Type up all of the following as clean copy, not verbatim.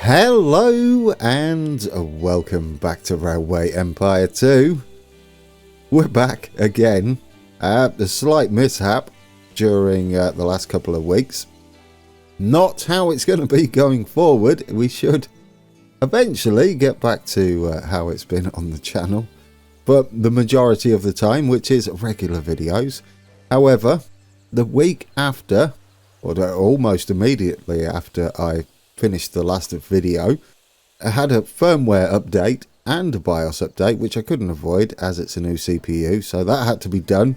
Hello and welcome back to Railway Empire 2. We're back again. A slight mishap during the last couple of weeks. Not how it's going to be going forward. We should eventually get back to how it's been on the channel. But the majority of the time, which is regular videos. However, the week after, or almost immediately after I finished the last video, I had a firmware update and a BIOS update, which I couldn't avoid as it's a new CPU, so that had to be done.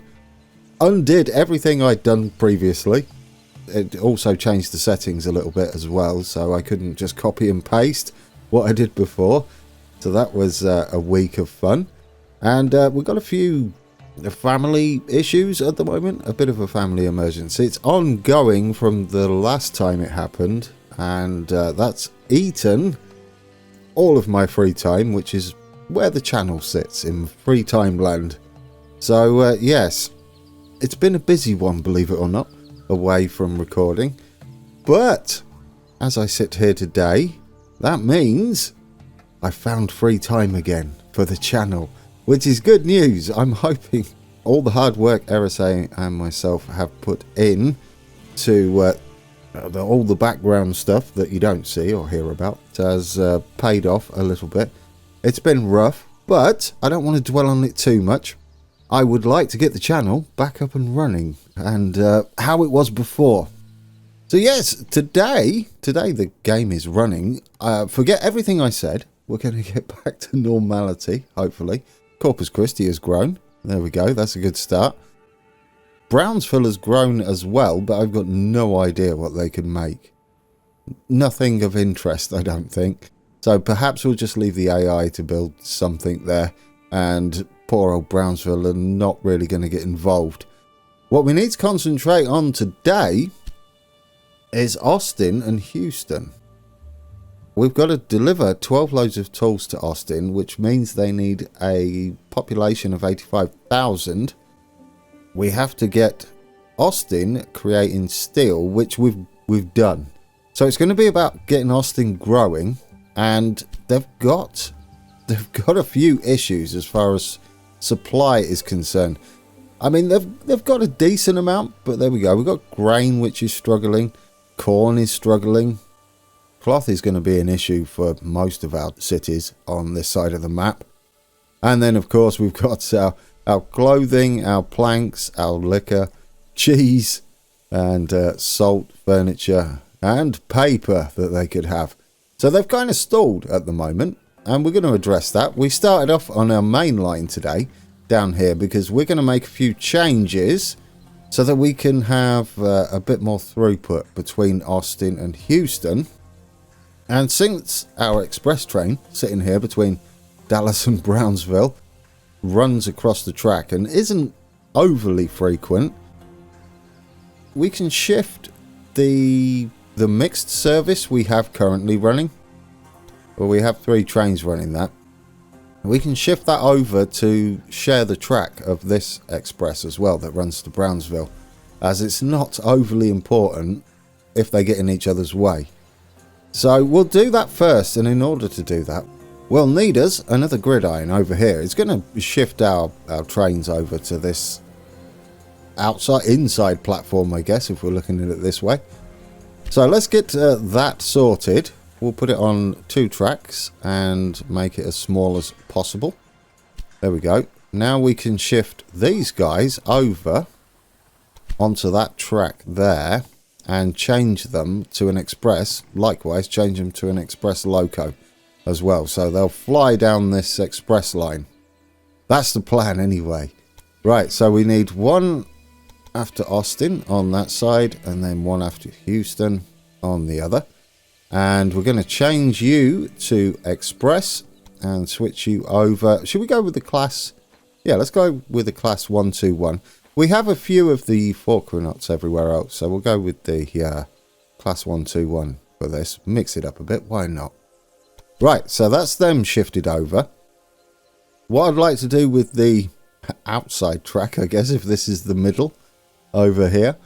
Undid everything I'd done previously. It also changed the settings a little bit as well, so I couldn't just copy and paste what I did before. So that was a week of fun. And we've got a few family issues at the moment, a bit of a family emergency. It's ongoing from the last time it happened. And that's eaten all of my free time, which is where the channel sits, in free time land. So yes, it's been a busy one, believe it or not, away from recording. But as I sit here today, that means I found free time again for the channel, which is good news. I'm hoping all the hard work RSA and myself have put in to all the background stuff that you don't see or hear about has paid off a little bit. It's been rough, but I don't want to dwell on it too much. I would like to get the channel back up and running and how it was before. So yes, today the game is running. Forget everything I said. We're going to get back to normality, hopefully. Corpus Christi has grown. There we go. That's a good start. Brownsville has grown as well, but I've got no idea what they can make. Nothing of interest, I don't think. So perhaps we'll just leave the AI to build something there, and poor old Brownsville are not really going to get involved. What we need to concentrate on today is Austin and Houston. We've got to deliver 12 loads of tools to Austin, which means they need a population of 85,000. We have to get Austin creating steel, which we've done. So it's going to be about getting Austin growing, and they've got a few issues as far as supply is concerned. I mean, they've got a decent amount, but there we go. We've got grain, which is struggling. Corn is struggling. Cloth is going to be an issue for most of our cities on this side of the map. And then, of course, we've got our clothing, our planks, our liquor, cheese, and salt, furniture, and paper that they could have. So they've kind of stalled at the moment, and we're going to address that. We started off on our main line today, down here, because we're going to make a few changes so that we can have a bit more throughput between Austin and Houston. And since our express train, sitting here between Dallas and Brownsville, runs across the track and isn't overly frequent, we can shift the mixed service we have currently running. Well, we have 3 trains running that. We can shift that over to share the track of this express as well that runs to Brownsville, as it's not overly important if they get in each other's way. So we'll do that first, and in order to do that, we'll need us another gridiron over here. It's going to shift our trains over to this inside platform, I guess, if we're looking at it this way. So let's get that sorted. We'll put it on 2 tracks and make it as small as possible. There we go. Now we can shift these guys over onto that track there and change them to an express. Likewise, change them to an express loco as well, so they'll fly down this express line. That's the plan anyway. Right, so we need 1 after Austin on that side, and then 1 after Houston on the other. And we're going to change you to express and switch you over. Should we go with the class? Yeah, let's go with the class 121. We have a few of the forkernauts everywhere else, so we'll go with the class 121 for this. Mix it up a bit, why not? Right, so that's them shifted over. What I'd like to do with the outside track, I guess, if this is the middle over here,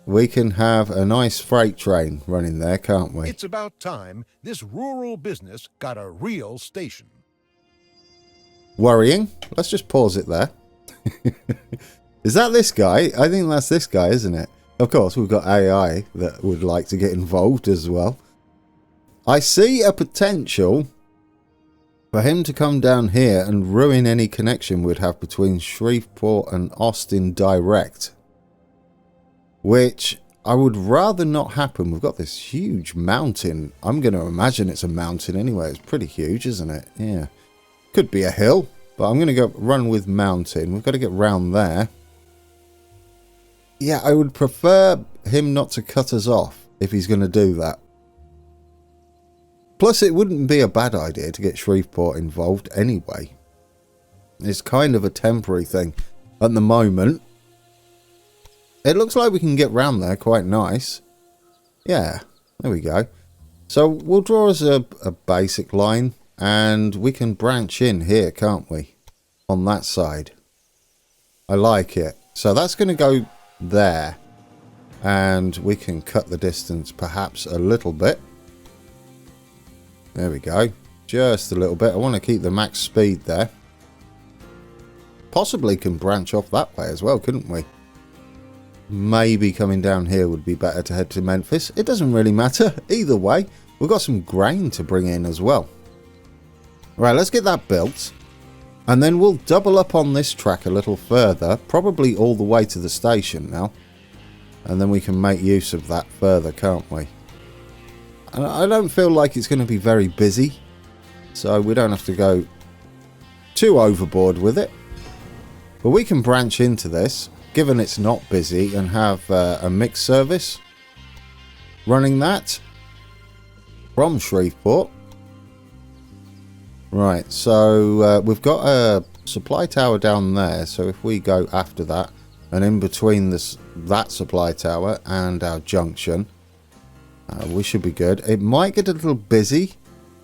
we can have a nice freight train running there, can't we? It's about time this rural business got a real station. Worrying. Let's just pause it there. Is that this guy? I think that's this guy, isn't it? Of course, we've got AI that would like to get involved as well. I see a potential for him to come down here and ruin any connection we'd have between Shreveport and Austin direct. Which I would rather not happen. We've got this huge mountain. I'm going to imagine it's a mountain anyway. It's pretty huge, isn't it? Yeah. Could be a hill, but I'm going to go run with mountain. We've got to get round there. Yeah, I would prefer him not to cut us off if he's going to do that. Plus, it wouldn't be a bad idea to get Shreveport involved anyway. It's kind of a temporary thing at the moment. It looks like we can get round there quite nice. Yeah, there we go. So we'll draw us a basic line and we can branch in here, can't we? On that side. I like it. So that's going to go there. And we can cut the distance perhaps a little bit. There we go. Just a little bit. I want to keep the max speed there. Possibly can branch off that way as well, couldn't we? Maybe coming down here would be better to head to Memphis. It doesn't really matter. Either way, we've got some grain to bring in as well. Right, let's get that built. And then we'll double up on this track a little further. Probably all the way to the station now. And then we can make use of that further, can't we? And I don't feel like it's going to be very busy. So we don't have to go too overboard with it. But we can branch into this, given it's not busy, and have a mixed service running that from Shreveport. Right, so we've got a supply tower down there. So if we go after that, and in between that supply tower and our junction, we should be good. It might get a little busy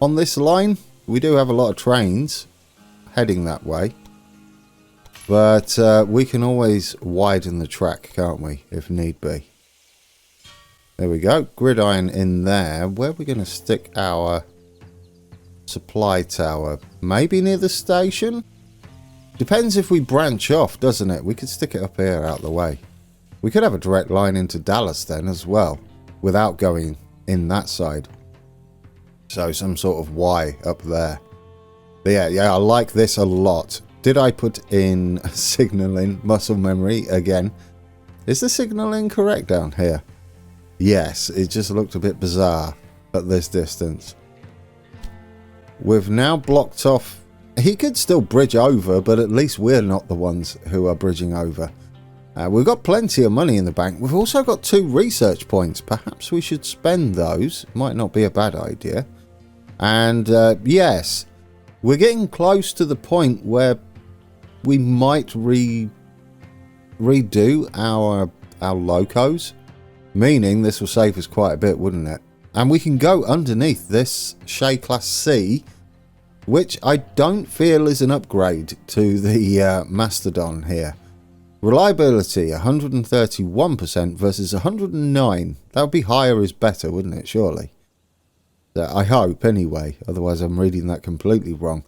on this line. We do have a lot of trains heading that way. But we can always widen the track, can't we, if need be. There we go. Gridiron in there. Where are we going to stick our supply tower? Maybe near the station? Depends if we branch off, doesn't it? We could stick it up here out the way. We could have a direct line into Dallas then as well, without going in that side. So some sort of Y up there. But yeah, I like this a lot. Did I put in signaling muscle memory again? Is the signaling correct down here? Yes, it just looked a bit bizarre at this distance. We've now blocked off. He could still bridge over, but at least we're not the ones who are bridging over. We've got plenty of money in the bank. We've also got 2 research points. Perhaps we should spend those. Might not be a bad idea. And yes, we're getting close to the point where we might redo our locos. Meaning this will save us quite a bit, wouldn't it? And we can go underneath this Shay Class C, which I don't feel is an upgrade to the Mastodon here. Reliability 131% versus 109. That would be higher is better, wouldn't it? Surely. I hope anyway. Otherwise I'm reading that completely wrong.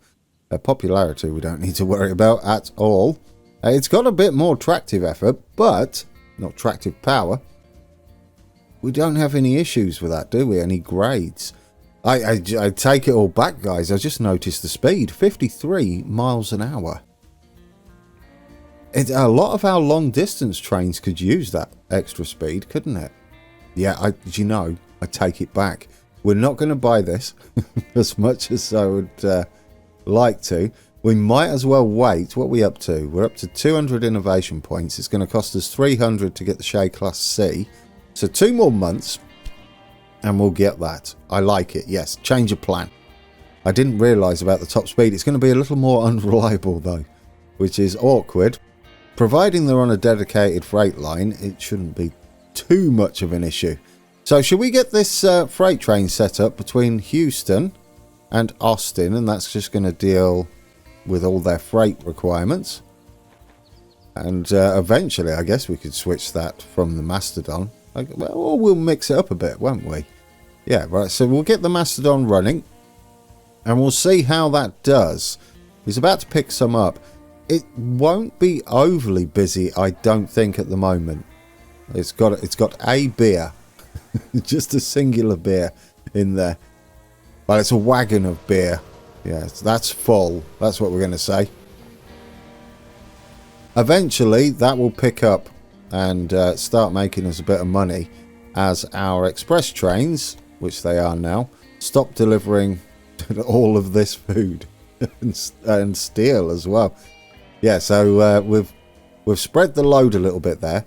Popularity we don't need to worry about at all. It's got a bit more tractive effort, but not tractive power. We don't have any issues with that, do we? Any grades? I take it all back, guys. I just noticed the speed. 53 miles an hour. A lot of our long distance trains could use that extra speed, couldn't it? Yeah, I take it back. We're not going to buy this as much as I would like to. We might as well wait. What are we up to? We're up to 200 innovation points. It's going to cost us 300 to get the Shay Class C. So 2 more months and we'll get that. I like it. Yes, change of plan. I didn't realise about the top speed. It's going to be a little more unreliable though, which is awkward. Providing they're on a dedicated freight line, it shouldn't be too much of an issue. So should we get this freight train set up between Houston and Austin, and that's just going to deal with all their freight requirements. And eventually I guess we could switch that from the Mastodon. Well, or we'll mix it up a bit, won't we? Yeah, right. So we'll get the Mastodon running, and we'll see how that does. He's about to pick some up. It won't be overly busy, I don't think, at the moment. It's got a beer, just a singular beer in there. Well, it's a wagon of beer. Yes, that's full. That's what we're going to say. Eventually, that will pick up and start making us a bit of money as our express trains, which they are now, stop delivering all of this food and steel as well. Yeah, so we've spread the load a little bit there.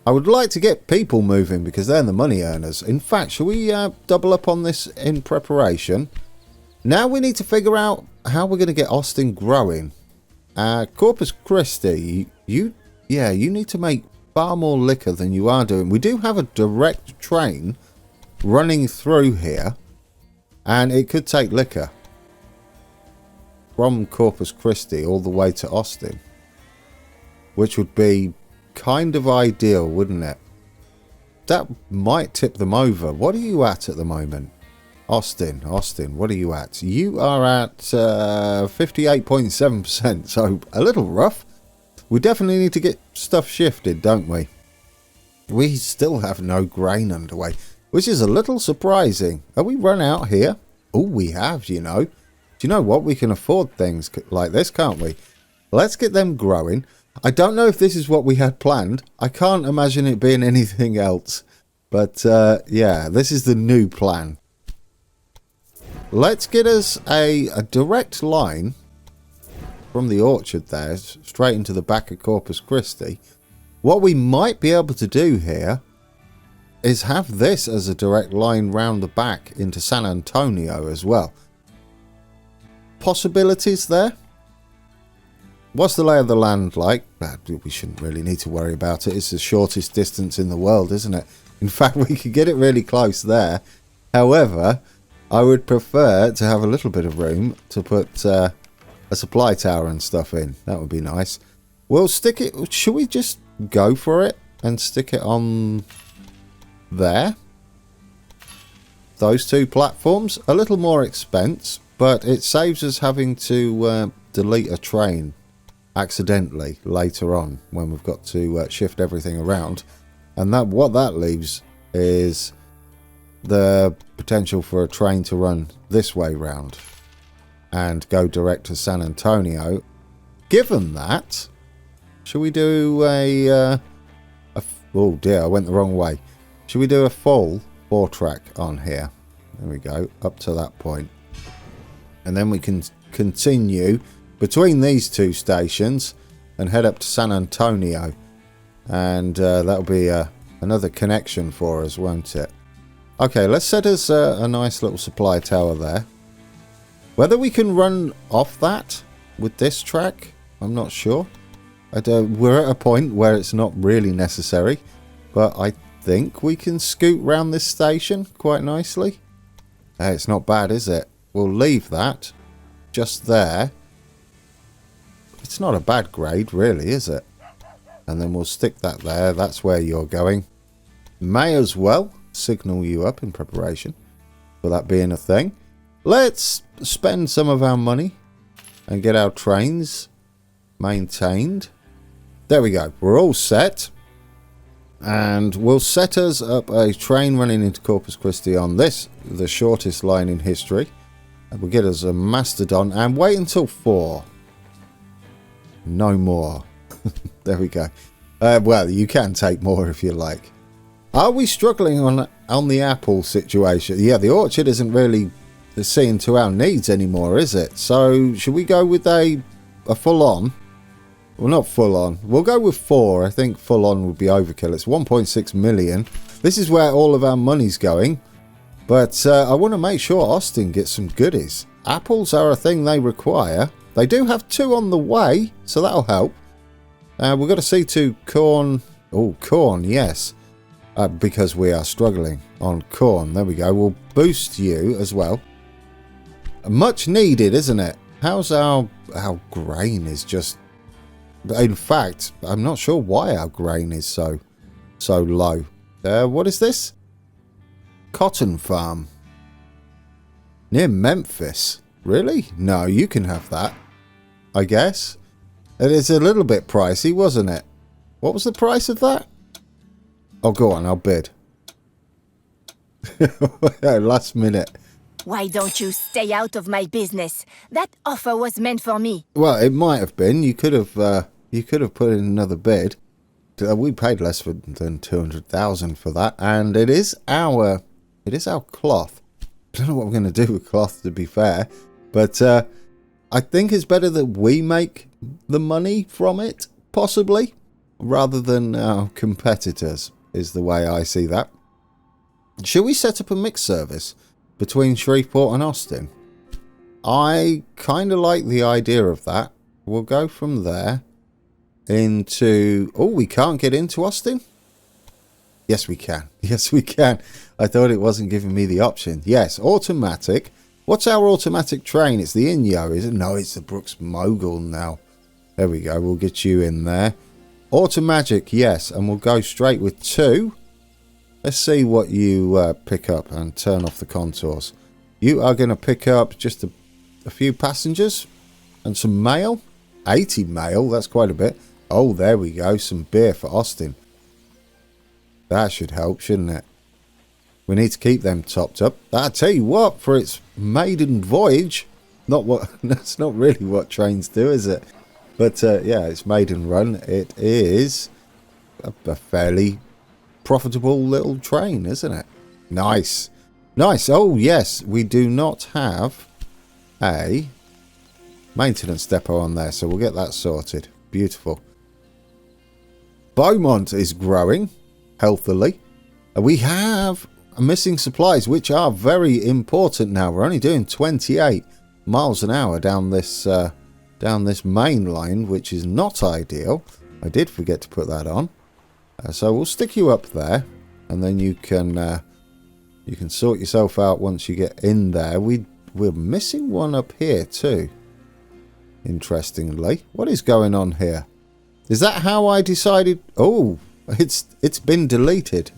I would like to get people moving because they're the money earners. In fact, shall we double up on this in preparation? Now we need to figure out how we're going to get Austin growing. Corpus Christi, you need to make far more liquor than you are doing. We do have a direct train running through here, and it could take liquor from Corpus Christi all the way to Austin, which would be kind of ideal, wouldn't it? That might tip them over. What are you at the moment? Austin, what are you at? You are at 58.7%, so a little rough. We definitely need to get stuff shifted, don't we? We still have no grain underway, which is a little surprising. Are we run out here? Oh, we have, you know. Do you know what? We can afford things like this, can't we? Let's get them growing. I don't know if this is what we had planned. I can't imagine it being anything else. But, yeah, this is the new plan. Let's get us a direct line from the orchard there, straight into the back of Corpus Christi. What we might be able to do here is have this as a direct line round the back into San Antonio as well. Possibilities there? What's the lay of the land like? We shouldn't really need to worry about it. It's the shortest distance in the world, isn't it? In fact, we could get it really close there. However, I would prefer to have a little bit of room to put a supply tower and stuff in. That would be nice. We'll stick it... Should we just go for it and stick it on there? Those two platforms. A little more expense, but it saves us having to delete a train accidentally later on when we've got to shift everything around. And what that leaves is the potential for a train to run this way round and go direct to San Antonio. Given that, should we do oh dear, I went the wrong way. Should we do a full 4-track on here? There we go, up to that point. And then we can continue between these two stations and head up to San Antonio. And that'll be another connection for us, won't it? Okay, let's set us a nice little supply tower there. Whether we can run off that with this track, I'm not sure. We're at a point where it's not really necessary, but I think we can scoot round this station quite nicely. Hey, it's not bad, is it? We'll leave that just there. It's not a bad grade, really, is it? And then we'll stick that there. That's where you're going. May as well signal you up in preparation for that being a thing. Let's spend some of our money and get our trains maintained. There we go. We're all set. And we'll set us up a train running into Corpus Christi on this, the shortest line in history. And we'll get us a Mastodon and wait until 4. No more. There we go. Well, you can take more if you like. Are we struggling on the apple situation? Yeah, the orchard isn't really seeing to our needs anymore, is it? So, should we go with a full-on? Well, not full-on. We'll go with 4. I think full-on would be overkill. It's 1.6 million. This is where all of our money's going. But I want to make sure Austin gets some goodies. Apples are a thing they require. They do have 2 on the way, so that'll help. We've got to see to corn. Oh, corn, yes. Because we are struggling on corn. There we go. We'll boost you as well. Much needed, isn't it? How's our grain is just... In fact, I'm not sure why our grain is so low. What is this? Cotton farm. Near Memphis. Really? No, you can have that, I guess. It is a little bit pricey, wasn't it? What was the price of that? Oh, go on, I'll bid. Last minute. Why don't you stay out of my business? That offer was meant for me. Well, it might have been. You could have put in another bid. We paid less than 200,000 for that, and it is our cloth. I don't know what we're going to do with cloth, to be fair, but I think it's better that we make the money from it, possibly, rather than our competitors, is the way I see that. Should we set up a mixed service between Shreveport and Austin? I kind of like the idea of that. We'll go from there into... Oh, we can't get into Austin? Yes, we can. Yes, we can. I thought it wasn't giving me the option. Yes, automatic. What's our automatic train? It's the Inyo, is it? No, it's the Brooks Mogul now. There we go. We'll get you in there. Automatic, yes. And we'll go straight with 2. Let's see what you pick up and turn off the contours. You are going to pick up just a few passengers and some mail. 80 mail, that's quite a bit. Oh, there we go. Some beer for Austin. That should help, shouldn't it? We need to keep them topped up. I tell you what, for its maiden voyage, that's not really what trains do, is it? But yeah, it's maiden run. It is a fairly profitable little train, isn't it? Nice. Nice. Oh, yes, we do not have a maintenance depot on there, so we'll get that sorted. Beautiful. Beaumont is growing healthily. We have missing supplies, which are very important now. We're only doing 28 miles an hour down this main line, which is not ideal. I did forget to put that on. So we'll stick you up there, and then you can sort yourself out once you get in there. We're missing one up here too. Interestingly, what is going on here? Is that how I decided? Oh, it's been deleted.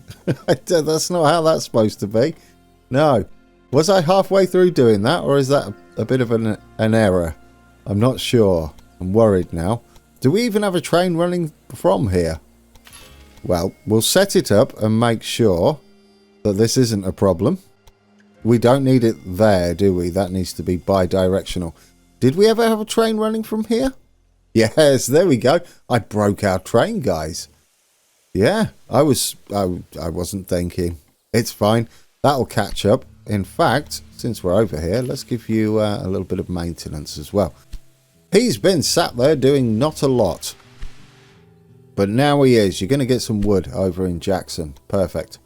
That's not how that's supposed to be. No. Was I halfway through doing that, or is that a bit of an error? I'm not sure. I'm worried now. Do we even have a train running from here? Well, we'll set it up and make sure that this isn't a problem. We don't need it there, do we? That needs to be bi-directional. Did we ever have a train running from here? Yes, there we go. I broke our train, guys. Yeah, I wasn't thinking. It's fine. That'll catch up. In fact, since we're over here, let's give you a little bit of maintenance as well. He's been sat there doing not a lot. But now he is. You're going to get some wood over in Jackson. Perfect.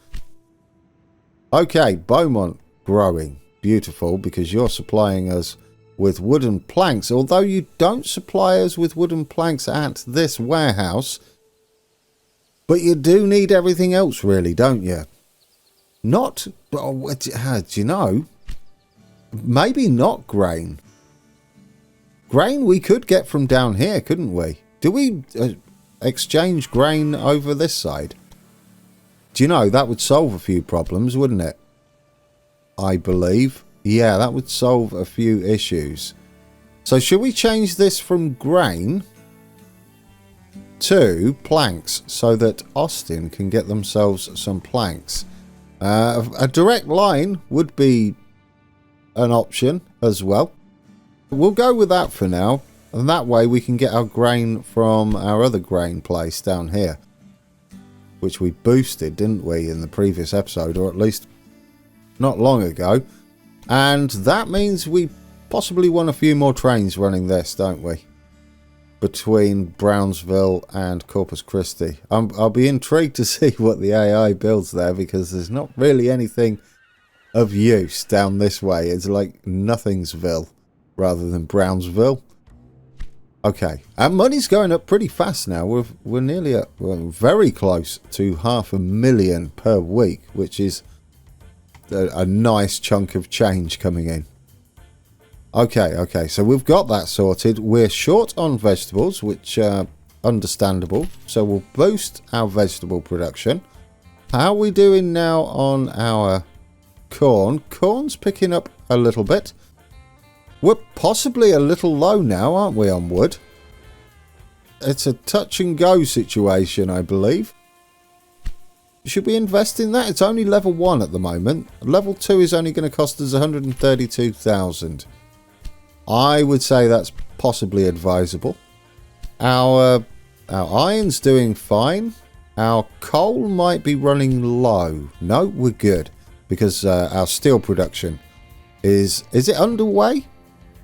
Okay, Beaumont growing. Beautiful, because you're supplying us with wooden planks. Although you don't supply us with wooden planks at this warehouse. But you do need everything else, really, don't you? Not... Oh, do you know? Maybe not grain. Grain we could get from down here, couldn't we? Do we... exchange grain over this side? Do you know, that would solve a few problems, wouldn't it? I believe. Yeah, that would solve a few issues. So should we change this from grain to planks so that Austin can get themselves some planks? A direct line would be an option as well. We'll go with that for now. And that way we can get our grain from our other grain place down here. Which we boosted, didn't we, in the previous episode, or at least not long ago. And that means we possibly want a few more trains running this, don't we? Between Brownsville and Corpus Christi. I'll be intrigued to see what the AI builds there, because there's not really anything of use down this way. It's like Nothingsville rather than Brownsville. Okay, our money's going up pretty fast now. We're nearly at, we're very close to 500,000 per week, which is a nice chunk of change coming in. Okay, so we've got that sorted. We're short on vegetables, which are understandable. So we'll boost our vegetable production. How are we doing now on our corn? Corn's picking up a little bit. We're possibly a little low now, aren't we, on wood? It's a touch and go situation, I believe. Should we invest in that? It's only level 1 at the moment. Level 2 is only going to cost us 132,000. I would say that's possibly advisable. Our iron's doing fine. Our coal might be running low. No, we're good. Because our steel production is it underway?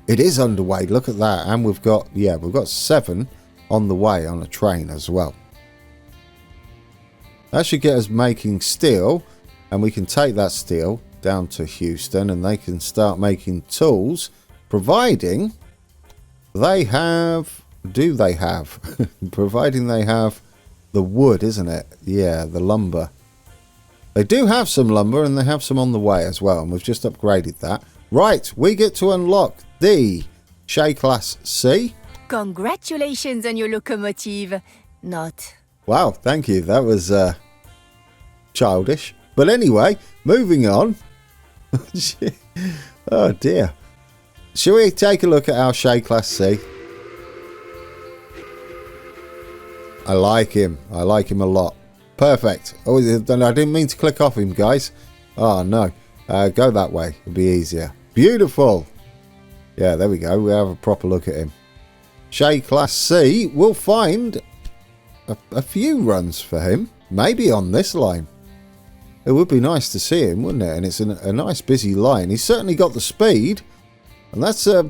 It is underway. Look at that. And we've got 7 on the way on a train as well. That should get us making steel, and we can take that steel down to Houston and they can start making tools, providing they have, providing they have the wood, isn't it? Yeah, the lumber. They do have some lumber and they have some on the way as well, and we've just upgraded that. Right, we get to unlock the Shay Class C. Congratulations on your locomotive. Not. Wow, thank you. That was childish. But anyway, moving on. Oh dear. Shall we take a look at our Shay Class C? I like him. I like him a lot. Perfect. Oh, I didn't mean to click off him, guys. Oh, no. Go that way. It'll be easier. Beautiful. Yeah, there we go. We have a proper look at him. Shay Class C, we'll find a few runs for him. Maybe on this line. It would be nice to see him, wouldn't it? And it's a nice busy line. He's certainly got the speed. And that's a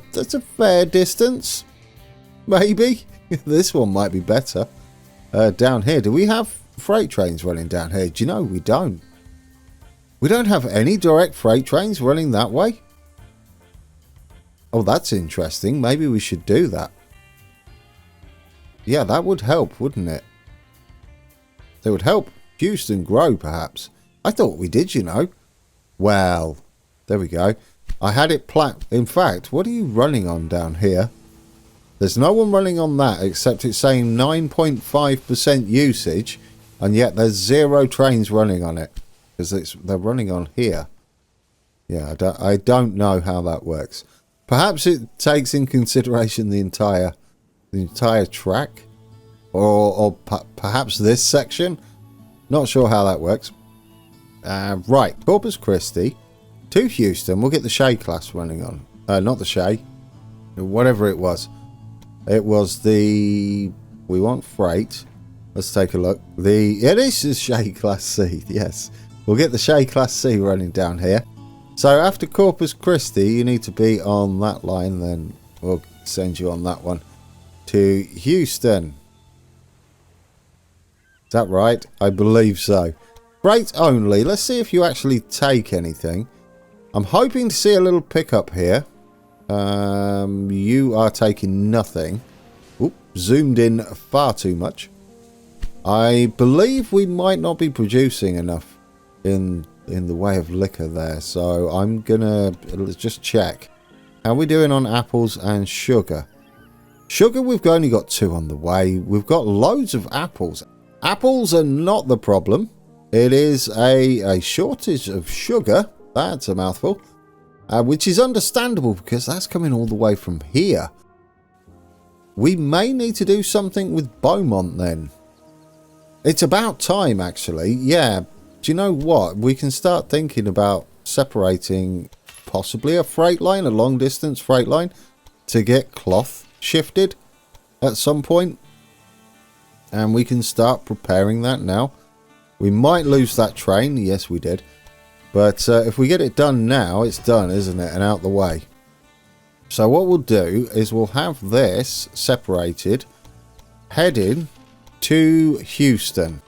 fair distance. Maybe. This one might be better. Down here, do we have freight trains running down here? Do you know, we don't. We don't have any direct freight trains running that way. Oh, that's interesting. Maybe we should do that. Yeah, that would help, wouldn't it? It would help Houston grow, perhaps. I thought we did, you know. Well, there we go. I had it in fact, what are you running on down here? There's no one running on that except it's saying 9.5% usage, and yet there's 0 trains running on it because they're running on here. Yeah, I don't know how that works. Perhaps it takes in consideration the entire track, or perhaps this section. Not sure how that works. Right, Corpus Christi to Houston. We'll get the Shay Class running on. Not the Shay, whatever it was. It was the... We want freight. Let's take a look. It is the Shay Class C. Yes. We'll get the Shay Class C running down here. So after Corpus Christi, you need to be on that line. Then we'll send you on that one to Houston. Is that right? I believe so. Freight only. Let's see if you actually take anything. I'm hoping to see a little pickup here. You are taking nothing. Oop, zoomed in far too much. I believe we might not be producing enough in the way of liquor there, so I'm gonna just check. How are we doing on apples and sugar? Sugar, we've only got 2 on the way. We've got loads of apples. Apples are not the problem. It is a shortage of sugar. That's a mouthful. Which is understandable because that's coming all the way from here. We may need to do something with Beaumont then. It's about time, actually. Yeah. Do you know what? We can start thinking about separating possibly a freight line, a long distance freight line, to get cloth shifted at some point. And we can start preparing that now. We might lose that train. Yes, we did. But if we get it done now, it's done, isn't it? And out the way. So what we'll do is we'll have this separated, heading to Houston.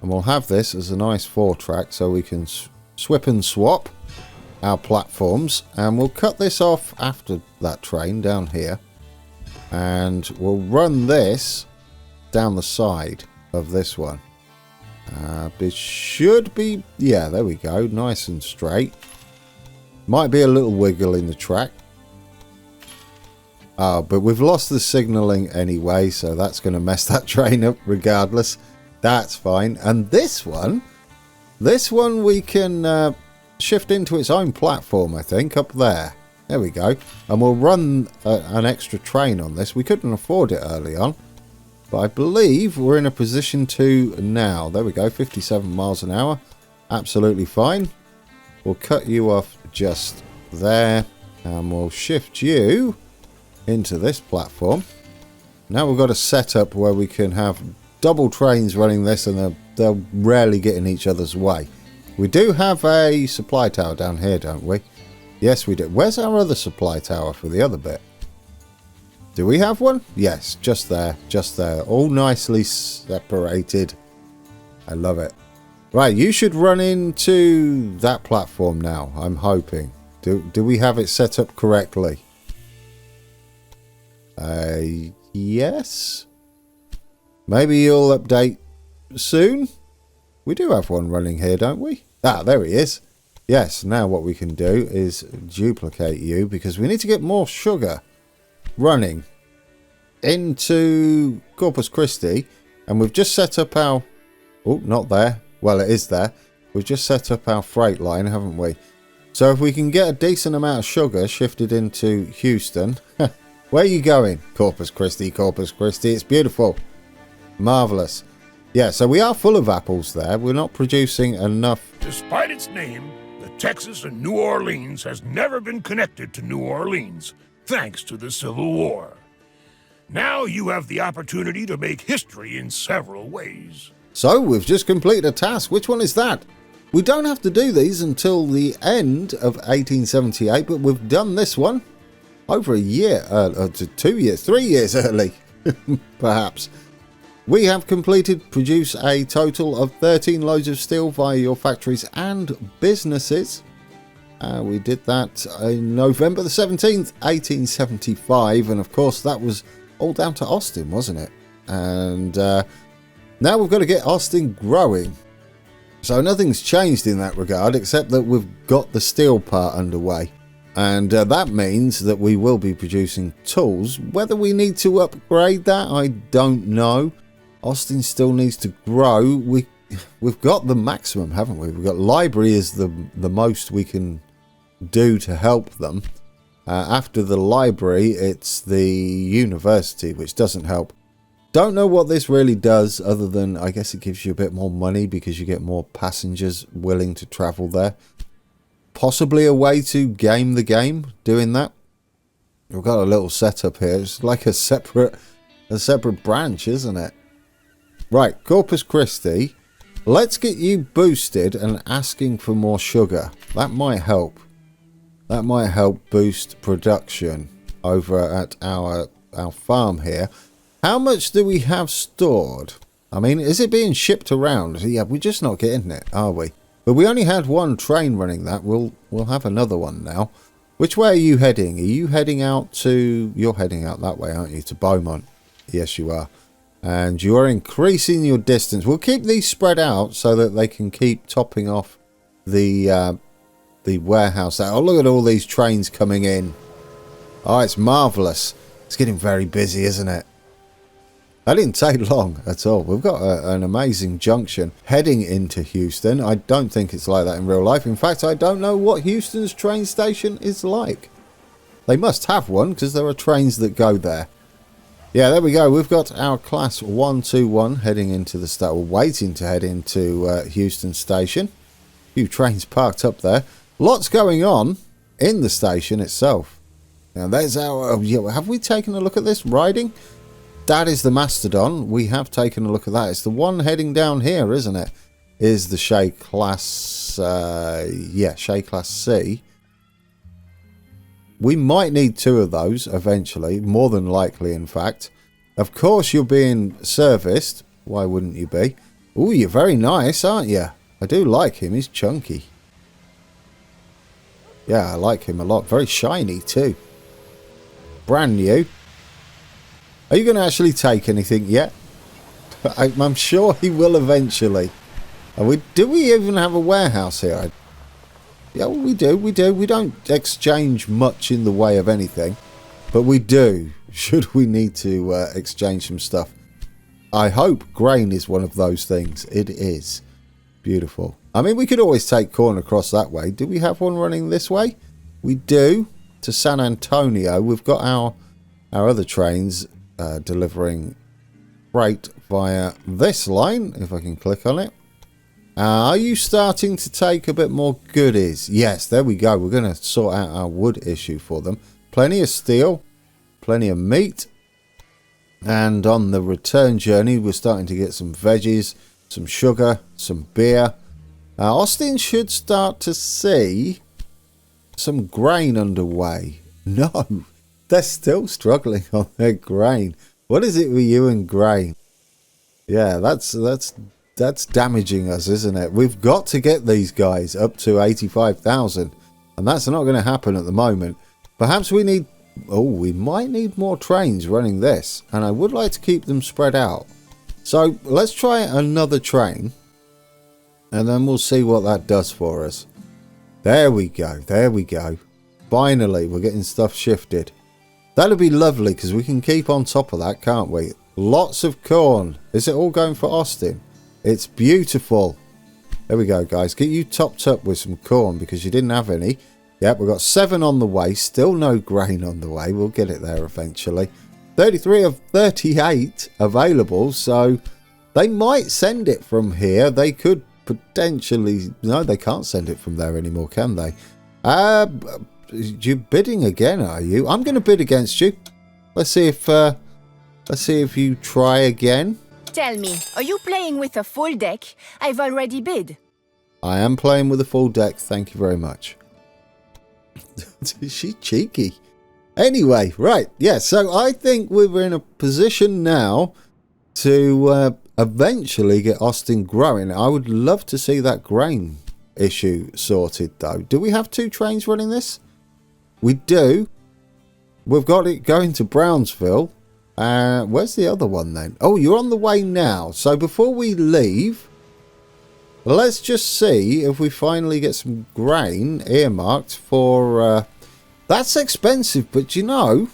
And we'll have this as a nice 4-track so we can swip and swap our platforms. And we'll cut this off after that train down here. And we'll run this down the side of this one. It should be, yeah, there we go, nice and straight. Might be a little wiggle in the track. But we've lost the signalling anyway, so that's going to mess that train up regardless. That's fine. And this one we can shift into its own platform, I think, up there. There we go. And we'll run an extra train on this. We couldn't afford it early on, but I believe we're in a position to now. There we go, 57 miles an hour. Absolutely fine. We'll cut you off just there, and we'll shift you into this platform. Now we've got a setup where we can have double trains running this, and they'll rarely get in each other's way. We do have a supply tower down here, don't we? Yes, we do. Where's our other supply tower for the other bit? Do we have one? Yes, just there, just there. All nicely separated. I love it. Right, you should run into that platform now, I'm hoping. Do we have it set up correctly? Yes. Maybe you'll update soon. We do have one running here, don't we? Ah, there he is. Yes, now what we can do is duplicate you, because we need to get more sugar running into Corpus Christi. And we've just set up our... Oh, not there. Well, it is there. We've just set up our freight line, haven't we? So if we can get a decent amount of sugar shifted into Houston... Where are you going? Corpus Christi, Corpus Christi. It's beautiful. Marvellous. Yeah, so we are full of apples there. We're not producing enough. Despite its name, the Texas and New Orleans has never been connected to New Orleans, thanks to the Civil War. Now you have the opportunity to make history in several ways. So we've just completed a task. Which one is that? We don't have to do these until the end of 1878, but we've done this one over a year, 2 years, 3 years early, perhaps. We have produced a total of 13 loads of steel via your factories and businesses. We did that on November the 17th, 1875, and of course that was all down to Austin, wasn't it? And now we've got to get Austin growing. So nothing's changed in that regard, except that we've got the steel part underway. And that means that we will be producing tools. Whether we need to upgrade that, I don't know. Austin still needs to grow. We've got the maximum, haven't we? We've got library is the most we can do to help them. After the library, it's the university, which doesn't help. Don't know what this really does, other than I guess it gives you a bit more money because you get more passengers willing to travel there. Possibly a way to game the game doing that. We've got a little setup here. It's like a separate branch, isn't it? Right, Corpus Christi. Let's get you boosted and asking for more sugar. That might help. That might help boost production over at our farm here. How much do we have stored? I mean, is it being shipped around? Yeah, we're just not getting it, are we? But we only had one train running that. We'll have another one now. Which way are you heading? Are you heading out to... You're heading out that way, aren't you? To Beaumont. Yes, you are. And you are increasing your distance. We'll keep these spread out so that they can keep topping off the warehouse. Oh, look at all these trains coming in. Oh, it's marvellous. It's getting very busy, isn't it? That didn't take long at all. We've got an amazing junction heading into Houston. I don't think it's like that in real life. In fact, I don't know what Houston's train station is like. They must have one because there are trains that go there. Yeah, there we go. We've got our class 121 heading into the state, or waiting to head into Houston station. A few trains parked up there. Lots going on in the station itself. Now there's our... have we taken a look at this riding? That is the Mastodon. We have taken a look at that. It's the one heading down here, isn't it? Is the Shay Class... Shay Class C. We might need 2 of those eventually. More than likely, in fact. Of course, you're being serviced. Why wouldn't you be? Ooh, you're very nice, aren't you? I do like him. He's chunky. Yeah, I like him a lot. Very shiny, too. Brand new. Are you going to actually take anything yet? I'm sure he will eventually. Do we even have a warehouse here? Yeah, well, we do. We don't exchange much in the way of anything. But we do, should we need to exchange some stuff. I hope grain is one of those things. It is. Beautiful. I mean, we could always take corn across that way. Do we have one running this way? We do. To San Antonio. We've got our other trains delivering freight via this line, if I can click on it. Are you starting to take a bit more goodies? Yes, there we go. We're going to sort out our wood issue for them. Plenty of steel, plenty of meat. And on the return journey, we're starting to get some veggies, some sugar, some beer. Austin should start to see some grain underway. No, they're still struggling on their grain. What is it with you and grain? Yeah, that's damaging us, isn't it? We've got to get these guys up to 85,000, and that's not going to happen at the moment. Perhaps we need... Oh, we might need more trains running this, and I would like to keep them spread out. So let's try another train, and then we'll see what that does for us. There we go, there we go. Finally, we're getting stuff shifted. That'll be lovely, because we can keep on top of that, can't we? Lots of corn. Is it all going for Austin? It's beautiful. There we go, guys. Get you topped up with some corn, because you didn't have any. Yep, we've got 7 on the way. Still no grain on the way. We'll get it there eventually. 33 of 38 available, so they might send it from here. They could potentially... No, they can't send it from there anymore, can they? You're bidding again, are you? I'm going to bid against you. Let's see if you try again. Tell me, are you playing with a full deck? I've already bid. I am playing with a full deck. Thank you very much. Is she cheeky? Anyway, right. Yeah, so I think we're in a position now to eventually get Austin growing. I would love to see that grain issue sorted, though. Do we have 2 trains running this? We do. We've got it going to Brownsville. Where's the other one then? Oh, you're on the way now. So before we leave, let's just see if we finally get some grain earmarked for... that's expensive, but you know,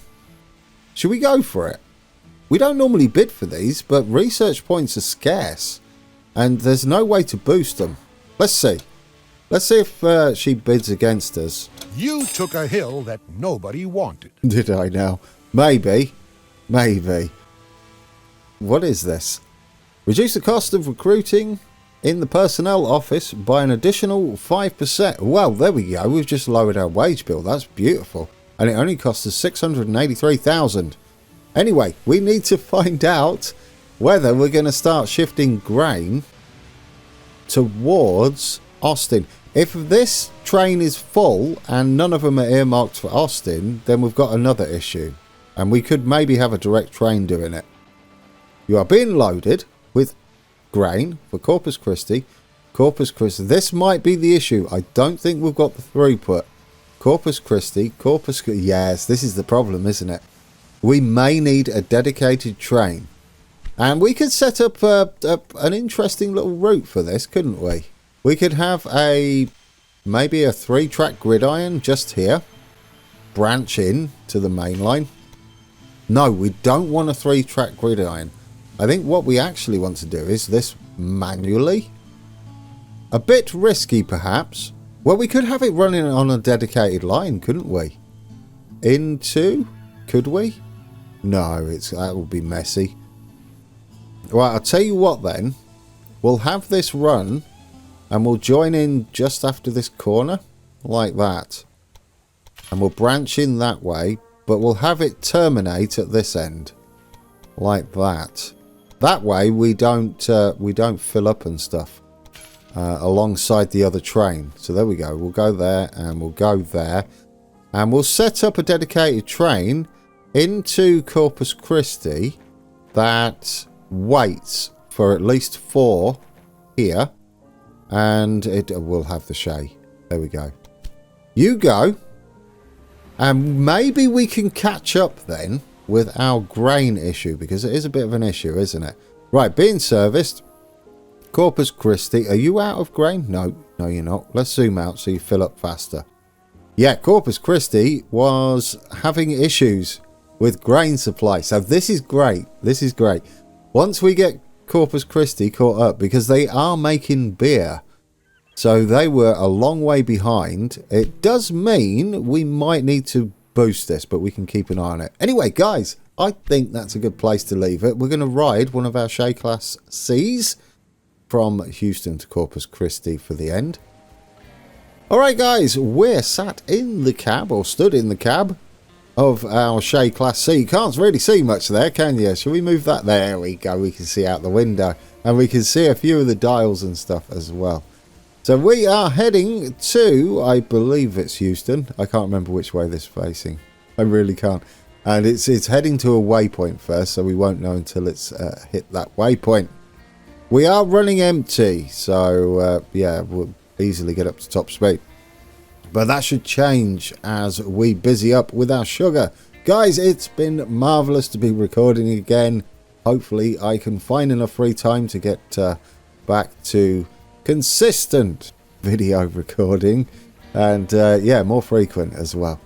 should we go for it? We don't normally bid for these, but research points are scarce, and there's no way to boost them. Let's see. Let's see if she bids against us. You took a hill that nobody wanted. Did I now? Maybe. Maybe. What is this? Reduce the cost of recruiting in the personnel office by an additional 5%. Well, there we go. We've just lowered our wage bill. That's beautiful. And it only costs us 683,000. Anyway, we need to find out whether we're going to start shifting grain towards Austin. If this train is full and none of them are earmarked for Austin, then we've got another issue. And we could maybe have a direct train doing it. You are being loaded with grain for Corpus Christi. Corpus Christi. This might be the issue. I don't think we've got the throughput. Corpus Christi. Yes, this is the problem, isn't it? We may need a dedicated train. And we could set up an interesting little route for this, couldn't we? We could have maybe a 3-track gridiron just here. Branch in to the main line. No, we don't want a 3-track gridiron. I think what we actually want to do is this manually. A bit risky, perhaps. Well, we could have it running on a dedicated line, couldn't we? Could we? No, that would be messy. Right, I'll tell you what then. We'll have this run and we'll join in just after this corner, like that. And we'll branch in that way, but we'll have it terminate at this end, like that. That way we don't fill up and stuff alongside the other train. So there we go. We'll go there and we'll go there. And we'll set up a dedicated train into Corpus Christi that waits for at least 4 here. And it will have the Shay. There we go. You go. And maybe we can catch up then with our grain issue, because it is a bit of an issue, isn't it? Right, being serviced. Corpus Christi. Are you out of grain? No, you're not. Let's zoom out so you fill up faster. Yeah, Corpus Christi was having issues with grain supply. So this is great. This is great. once we get Corpus Christi caught up, because they are making beer, so they were a long way behind. It does mean we might need to boost this, but we can keep an eye on it. Anyway, guys, I think that's a good place to leave it. We're going to ride one of our Shay Class Cs from Houston to Corpus Christi for the end. Alright guys, we're sat in the cab, or stood in the cab, of our Shay Class C. You can't really see much there, can you? Shall we move that? There we go, we can see out the window. And we can see a few of the dials and stuff as well. So we are heading to, I believe it's Houston. I can't remember which way this is facing. I really can't. And it's heading to a waypoint first, so we won't know until it's hit that waypoint. We are running empty, so yeah, we'll easily get up to top speed. But that should change as we busy up with our sugar. Guys, it's been marvellous to be recording again. Hopefully I can find enough free time to get back to consistent video recording. And yeah, more frequent as well.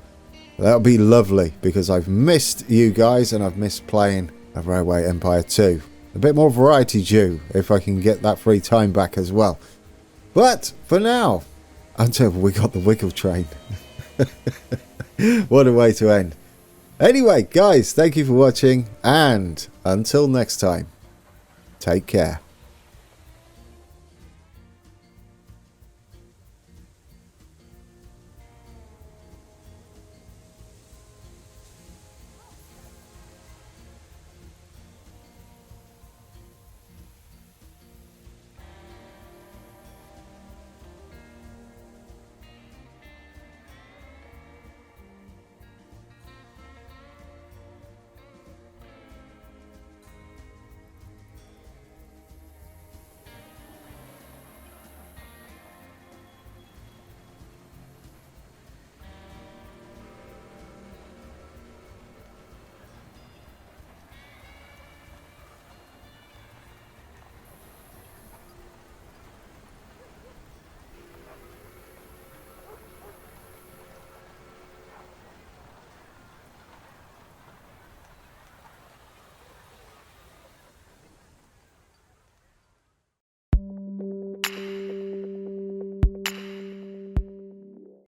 That'll be lovely, because I've missed you guys and I've missed playing a Railway Empire 2. A bit more variety due if I can get that free time back as well. But for now, until we got the wiggle train. What a way to end. Anyway, guys, thank you for watching, and until next time, take care.